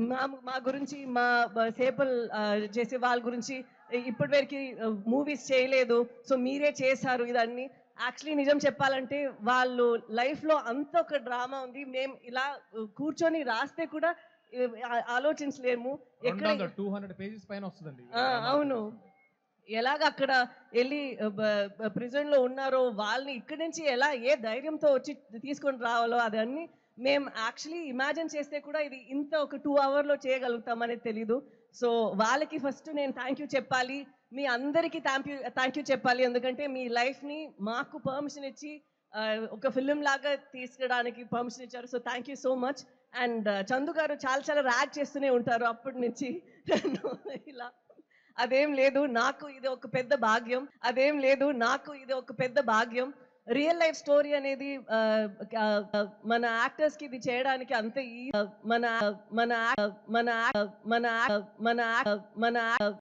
మా మా గురించి మా సేపల్ చేసే వాళ్ళ గురించి ఇప్పటి వరకు మూవీస్ చేయలేదు. సో మీరే చేశారు ఇదన్నీ. యాక్చువల్లీ నిజం చెప్పాలంటే వాళ్ళు లైఫ్‌లో అంత ఒక డ్రామా ఉంది. మేము ఇలా కూర్చొని రాస్తే కూడా ఆలోచించలేము. ఎక్కడ 200 పేజెస్ పైన వస్తదండి. అవును. ఎలాగ అక్కడ ఎళ్లి ప్రిజన్‌లో ఉన్నారో వాళ్ళని ఇక్కడి నుంచి ఎలా ఏ ధైర్యంతో వచ్చి తీసుకొని రావాలో అదన్నీ మేము యాక్చువల్లీ ఇమాజిన్ చేస్తే కూడా ఇది ఇంత ఒక 2 అవర్‌లో చేయగలుగుతామనేది తెలీదు. సో వాళ్ళకి ఫస్ట్ నేను థాంక్ యూ చెప్పాలి. మీ అందరికీ థాంక్ యూ చెప్పాలి. ఎందుకంటే మీ లైఫ్‌ని మాకు పర్మిషన్ ఇచ్చి ఒక ఫిల్మ్ లాగా తీసుకోవడానికి పర్మిషన్ ఇచ్చారు. So thank you so much. And Chandu గారు చాలా చాలా ర్యాగ్ చేస్తూనే ఉంటారు అప్పటి నుంచి. ఇలా అదేం లేదు. నాకు ఇది ఒక పెద్ద భాగ్యం. అదేం లేదు. నాకు ఇది ఒక పెద్ద భాగ్యం. రియల్ లైఫ్ స్టోరీ అనేది మన యాక్టర్స్‌కి ఇది చేయడానికి అంత మన మన మన మన మన మన